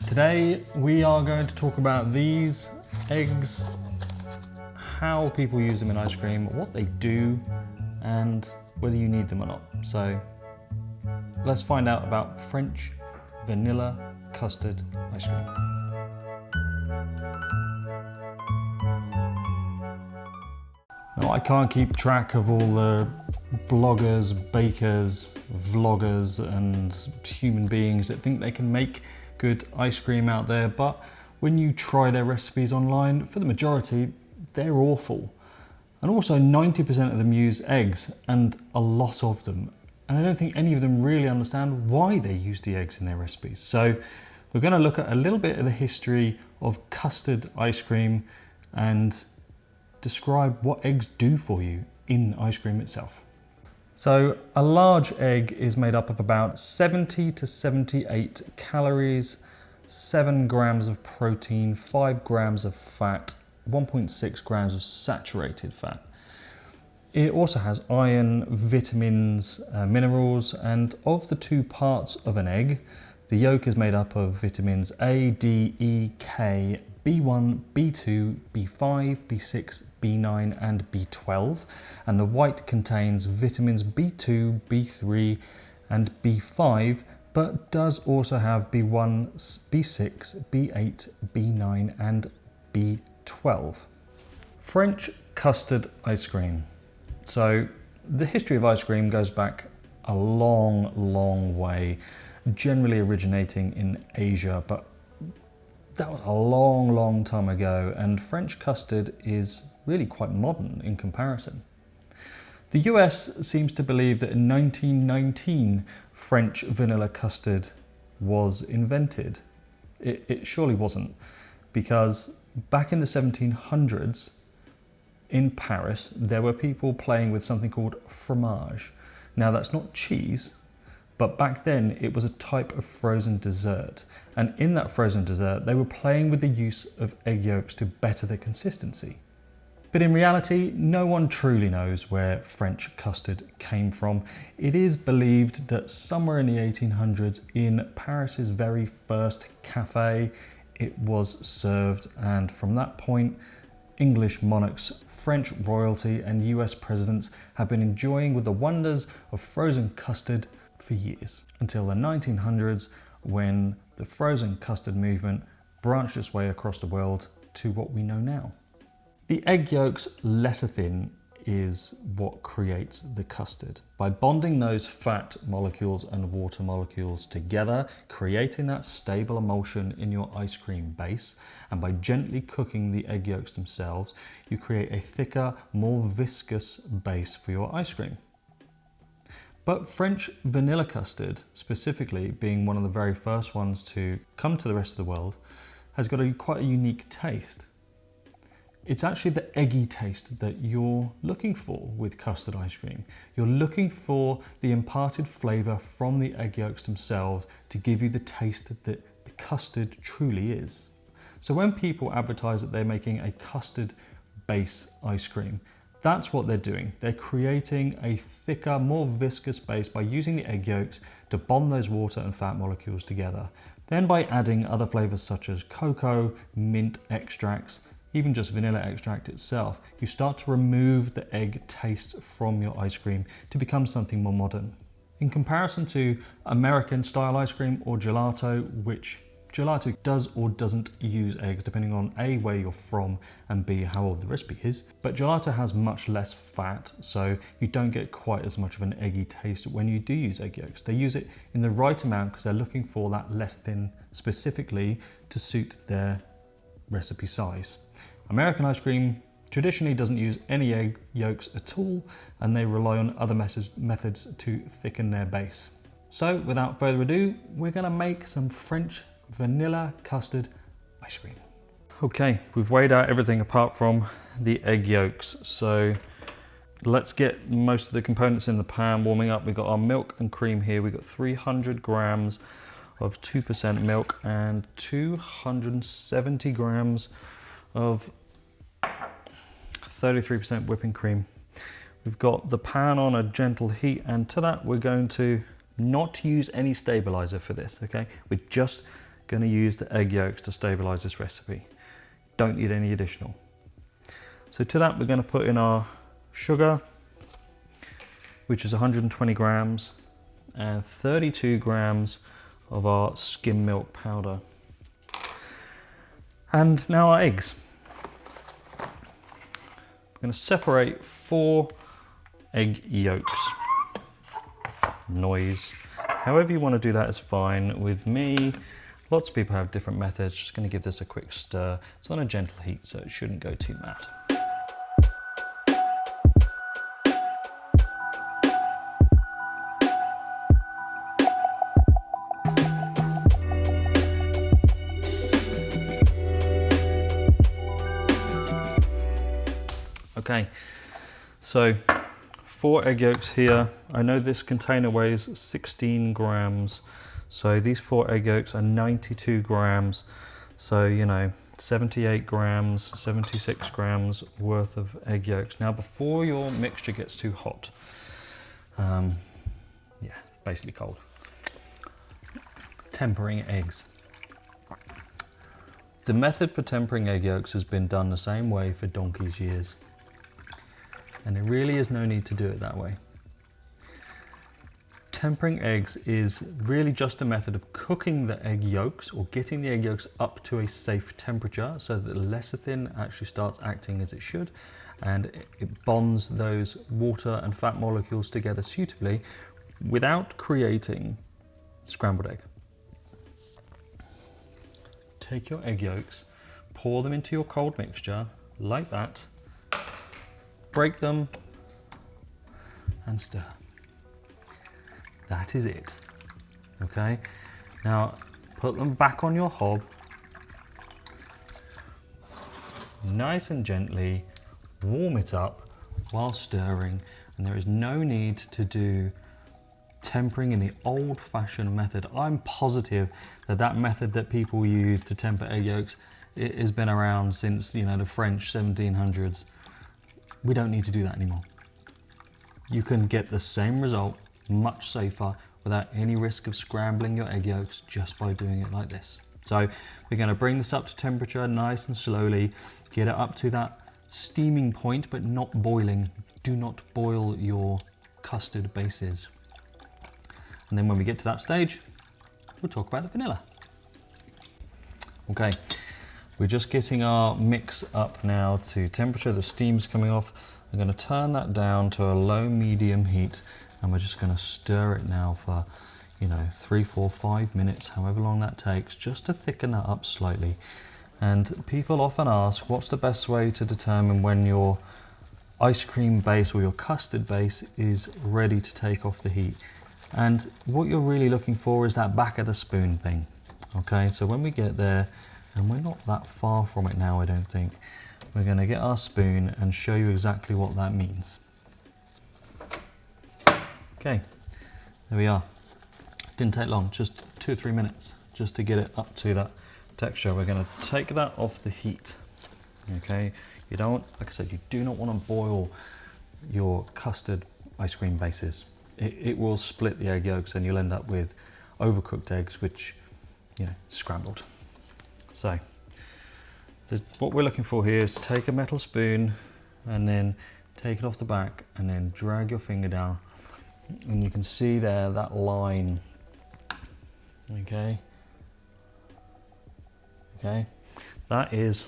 Today we are going to talk about these eggs, how people use them in ice cream, what they do, and whether you need them or not. So let's find out about French vanilla custard ice cream. Now, I can't keep track of all the bloggers, bakers, vloggers, and human beings that think they can make good ice cream out there, but when you try their recipes online, for the majority, they're awful. And also 90% of them use eggs, and a lot of them. And I don't think any of them really understand why they use the eggs in their recipes. So we're going to look at a little bit of the history of custard ice cream and describe what eggs do for you in ice cream itself. So a large egg is made up of about 70 to 78 calories, 7 grams of protein, 5 grams of fat, 1.6 grams of saturated fat. It also has iron, vitamins, minerals, and of the two parts of an egg, the yolk is made up of vitamins A, D, E, K, B1, B2, B5, B6, B9 and B12, and the white contains vitamins B2, B3 and B5, but does also have B1, B6, B8, B9 and B12. French custard ice cream. So the history of ice cream goes back a long way, generally originating in Asia, but that was a long time ago, and French custard is really quite modern in comparison. The US seems to believe that in 1919 French vanilla custard was invented. It surely wasn't, because back in the 1700s in Paris there were people playing with something called fromage. Now that's not cheese, but back then it was a type of frozen dessert, and in that frozen dessert they were playing with the use of egg yolks to better the consistency. But in reality, no one truly knows where French custard came from. It is believed that somewhere in the 1800s in Paris's very first cafe it was served, and from that point English monarchs, French royalty and US presidents have been enjoying with the wonders of frozen custard for years, until the 1900s when the frozen custard movement branched its way across the world to what we know now. The egg yolk's lecithin is what creates the custard. By bonding those fat molecules and water molecules together, creating that stable emulsion in your ice cream base, and by gently cooking the egg yolks themselves, you create a thicker, more viscous base for your ice cream. But French vanilla custard, specifically being one of the very first ones to come to the rest of the world, has got quite a unique taste. It's actually the eggy taste that you're looking for with custard ice cream. You're looking for the imparted flavour from the egg yolks themselves to give you the taste that the custard truly is. So when people advertise that they're making a custard base ice cream, that's what they're doing. They're creating a thicker, more viscous base by using the egg yolks to bond those water and fat molecules together. Then by adding other flavours such as cocoa, mint extracts, even just vanilla extract itself, you start to remove the egg taste from your ice cream to become something more modern. In comparison to American style ice cream or gelato, which gelato does or doesn't use eggs depending on A, where you're from, and B, how old the recipe is. But gelato has much less fat, so you don't get quite as much of an eggy taste when you do use egg yolks. They use it in the right amount because they're looking for that lecithin specifically to suit their recipe size. American ice cream traditionally doesn't use any egg yolks at all, and they rely on other methods to thicken their base. So without further ado, we're going to make some French vanilla custard ice cream. Okay, we've weighed out everything apart from the egg yolks, so let's get most of the components in the pan warming up. We've got our milk and cream here. We've got 300 grams of 2% milk and 270 grams of 33% whipping cream. We've got the pan on a gentle heat, and to that we're going to not use any stabilizer for this, okay? We're just Going to use the egg yolks to stabilize this recipe. Don't need any additional. So to that, we're going to put in our sugar, which is 120 grams, and 32 grams of our skim milk powder. And now our eggs. I'm going to separate 4 egg yolks. Noise. However you want to do that is fine. With me, lots of people have different methods. Just going to give this a quick stir. It's on a gentle heat, so it shouldn't go too mad. Okay, so 4 egg yolks here. I know this container weighs 16 grams. So these 4 egg yolks are 92 grams. So, you know, 78 grams, 76 grams worth of egg yolks. Now, before your mixture gets too hot, yeah, basically cold, tempering eggs. The method for tempering egg yolks has been done the same way for donkey's years. And there really is no need to do it that way. Tempering eggs is really just a method of cooking the egg yolks or getting the egg yolks up to a safe temperature so that the lecithin actually starts acting as it should, and it bonds those water and fat molecules together suitably without creating scrambled egg. Take your egg yolks, pour them into your cold mixture like that, break them and stir. That is it, okay? Now, put them back on your hob, nice and gently, warm it up while stirring, and there is no need to do tempering in the old-fashioned method. I'm positive that that method that people use to temper egg yolks, it has been around since, you know, the French 1700s. We don't need to do that anymore. You can get the same result, much safer, without any risk of scrambling your egg yolks just by doing it like this. So we're going to bring this up to temperature nice and slowly, get it up to that steaming point, but not boiling. Do not boil your custard bases. And then when we get to that stage, we'll talk about the vanilla. Okay, we're just getting our mix up now to temperature. The steam's coming off. I'm going to turn that down to a low medium heat, and we're just going to stir it now for, you know, 3, 4, 5 minutes, however long that takes, just to thicken that up slightly. And people often ask, what's the best way to determine when your ice cream base or your custard base is ready to take off the heat? And what you're really looking for is that back of the spoon thing. Okay, so when we get there, and we're not that far from it now, I don't think, we're going to get our spoon and show you exactly what that means. Okay, there we are. Didn't take long, just 2 or 3 minutes just to get it up to that texture. We're going to take that off the heat. Okay, you don't, like I said, you do not want to boil your custard ice cream bases. It will split the egg yolks and you'll end up with overcooked eggs, which, you know, scrambled. So what we're looking for here is to take a metal spoon and then take it off the back and then drag your finger down, and you can see there that line. Okay, that is,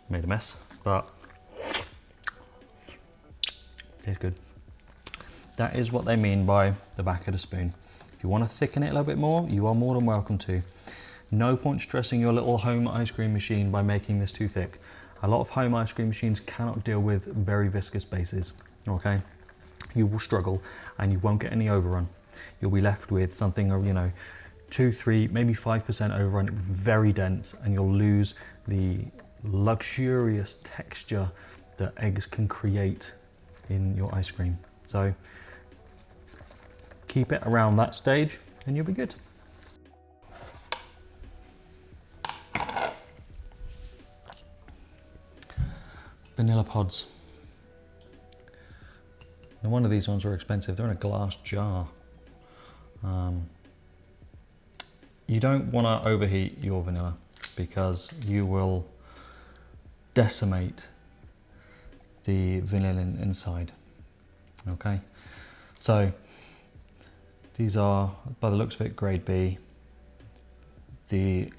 made a mess, but it's good. That is what they mean by the back of the spoon. If you want to thicken it a little bit more, you are more than welcome to. No point stressing your little home ice cream machine by making this too thick. A lot of home ice cream machines cannot deal with very viscous bases, okay? You will struggle and you won't get any overrun. You'll be left with something, you know, 2, 3, maybe 5% overrun, very dense, and you'll lose the luxurious texture that eggs can create in your ice cream. So keep it around that stage and you'll be good. Vanilla pods. Now, one of these ones are expensive. They're in a glass jar. You don't want to overheat your vanilla because you will decimate the vanillin inside. Okay, so these are, by the looks of it, grade B. The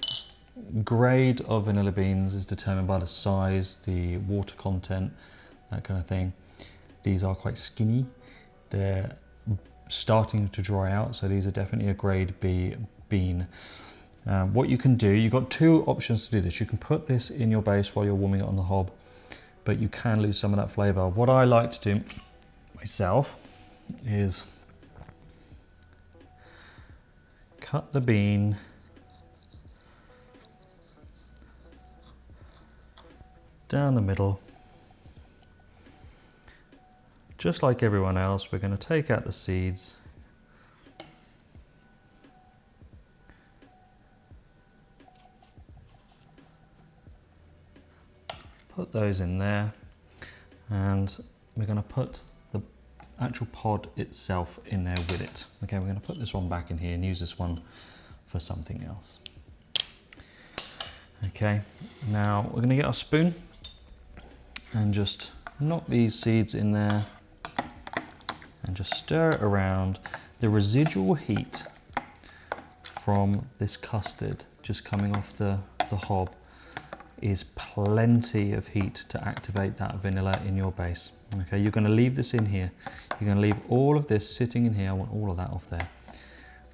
grade of vanilla beans is determined by the size, the water content, that kind of thing. These are quite skinny. They're starting to dry out, so these are definitely a grade B bean. What you can do, you've got two options to do this. You can put this in your base while you're warming it on the hob, but you can lose some of that flavour. What I like to do myself is cut the bean down the middle. Just like everyone else, we're going to take out the seeds. Put those in there, and we're going to put the actual pod itself in there with it. Okay, we're going to put this one back in here and use this one for something else. Okay, now we're going to get our spoon and just knock these seeds in there and just stir it around. The residual heat from this custard just coming off the hob is plenty of heat to activate that vanilla in your base. Okay, you're going to leave this in here. You're going to leave all of this sitting in here. I want all of that off there.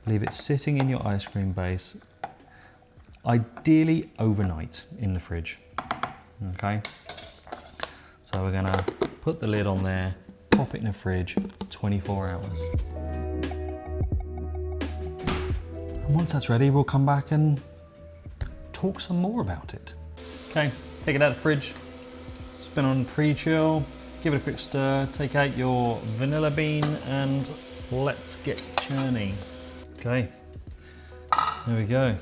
Leave it sitting in your ice cream base, ideally overnight in the fridge. Okay, so we're going to put the lid on there, pop it in the fridge, 24 hours. And once that's ready, we'll come back and talk some more about it. Okay, take it out of the fridge, spin on pre-chill, give it a quick stir, take out your vanilla bean, and let's get churning. Okay, there we go.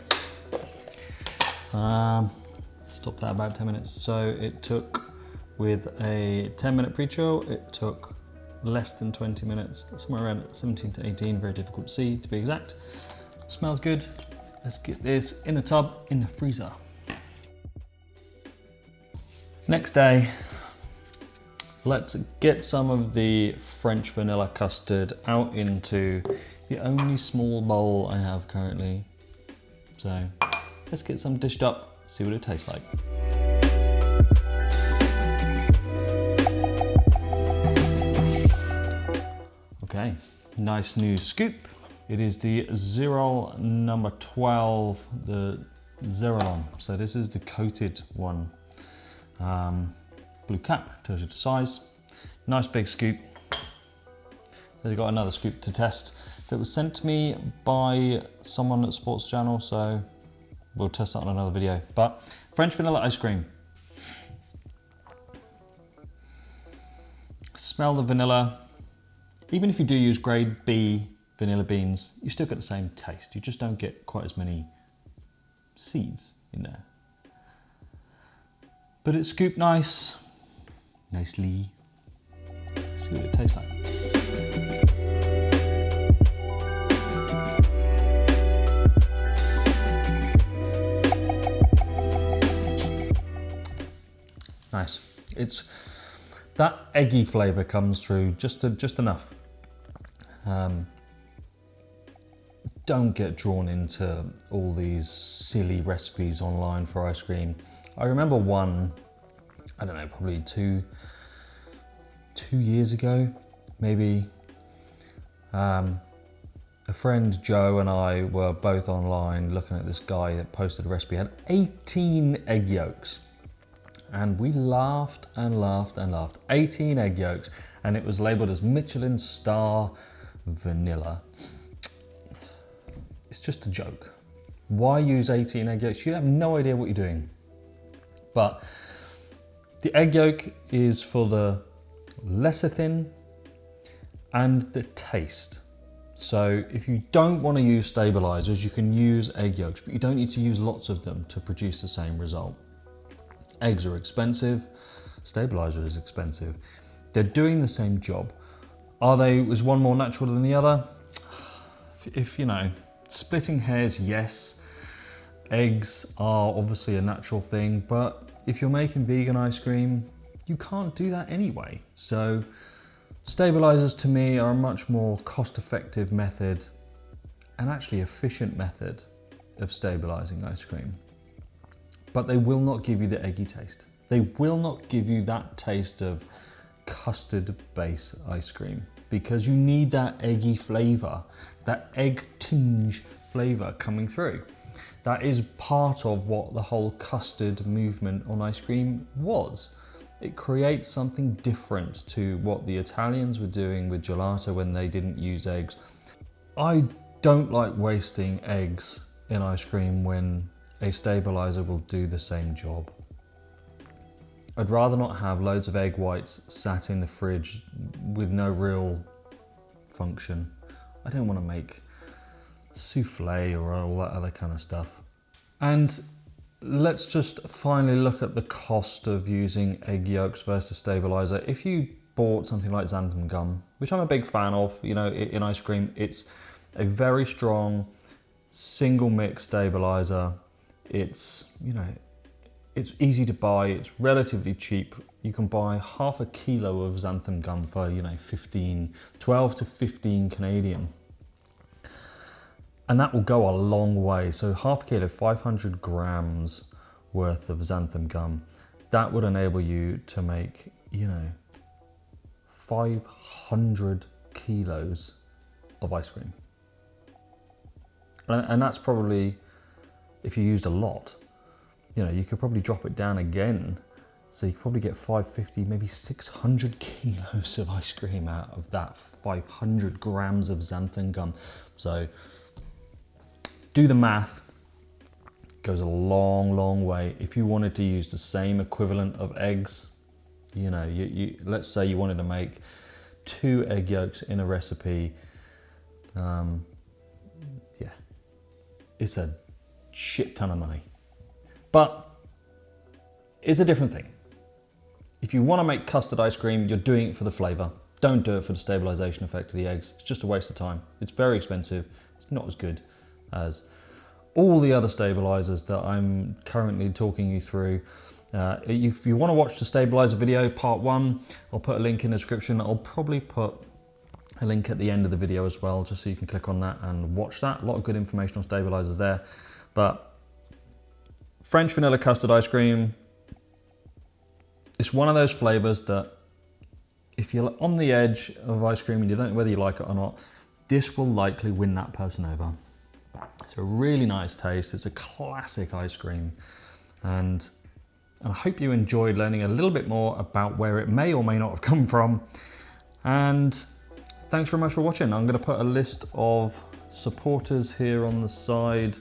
Stopped at about 10 minutes. So it took, with a 10-minute pre-chill, it took less than 20 minutes, somewhere around 17 to 18, very difficult to see to be exact. Smells good. Let's get this in a tub in the freezer. Next day, let's get some of the French vanilla custard out into the only small bowl I have currently. So let's get some dished up, see what it tastes like. Okay, nice new scoop. It is the Zerol number 12, the Zerolon. So this is the coated one. Blue cap, tells you the size. Nice big scoop. They've got another scoop to test that was sent to me by someone at Sports Channel, so we'll test that on another video. But French vanilla ice cream. Smell the vanilla. Even if you do use grade B vanilla beans, you still get the same taste. You just don't get quite as many seeds in there. But it's scooped nicely. Let's see what it tastes like. Nice. It's that eggy flavour comes through just enough. Don't get drawn into all these silly recipes online for ice cream. I remember one, I don't know, probably two years ago, maybe. A friend Joe and I were both online looking at this guy that posted a recipe, had 18 egg yolks. And we laughed and laughed and laughed. 18 egg yolks, and it was labelled as Michelin star vanilla. It's just a joke. Why use 18 egg yolks? You have no idea what you're doing. But the egg yolk is for the lecithin and the taste. So if you don't want to use stabilizers, you can use egg yolks, but you don't need to use lots of them to produce the same result. Eggs are expensive, stabilizer is expensive. They're doing the same job. Is one more natural than the other? If you know, splitting hairs, yes. eggs are obviously a natural thing, but if you're making vegan ice cream, you can't do that anyway. So stabilizers to me are a much more cost-effective method and actually efficient method of stabilizing ice cream. But they will not give you the eggy taste. They will not give you that taste of custard base ice cream, because you need that eggy flavor, that egg tinge flavor coming through. That is part of what the whole custard movement on ice cream was. It creates something different to what the Italians were doing with gelato when they didn't use eggs. I don't like wasting eggs in ice cream when a stabilizer will do the same job. I'd rather not have loads of egg whites sat in the fridge with no real function. I don't want to make souffle or all that other kind of stuff. And let's just finally look at the cost of using egg yolks versus stabilizer. If you bought something like xanthan gum, which I'm a big fan of, you know, in ice cream, it's a very strong single mix stabilizer. It's, you know, it's easy to buy, it's relatively cheap. You can buy half a kilo of xanthan gum for, you know, 12 to 15 Canadian. And that will go a long way. So half a kilo, 500 grams worth of xanthan gum, that would enable you to make, you know, 500 kilos of ice cream. And that's probably, if you used a lot, you know, you could probably drop it down again. So you could probably get 550, maybe 600 kilos of ice cream out of that 500 grams of xanthan gum. So do the math, it goes a long, long way. If you wanted to use the same equivalent of eggs, you know, let's say you wanted to make 2 egg yolks in a recipe, yeah, it's a shit ton of money. But it's a different thing. If you want to make custard ice cream, you're doing it for the flavor. Don't do it for the stabilization effect of the eggs. It's just a waste of time. It's very expensive. It's not as good as all the other stabilizers that I'm currently talking you through. If you want to watch the stabilizer video, part 1, I'll put a link in the description. I'll probably put a link at the end of the video as well, just so you can click on that and watch that. A lot of good information on stabilizers there. But French vanilla custard ice cream, it's one of those flavors that if you're on the edge of ice cream and you don't know whether you like it or not, this will likely win that person over. It's a really nice taste. It's a classic ice cream. And I hope you enjoyed learning a little bit more about where it may or may not have come from. And thanks very much for watching. I'm going to put a list of supporters here on the side,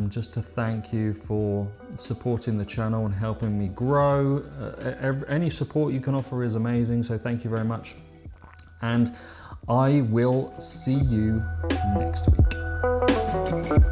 just to thank you for supporting the channel and helping me grow. Any support you can offer is amazing, so thank you very much. And I will see you next week.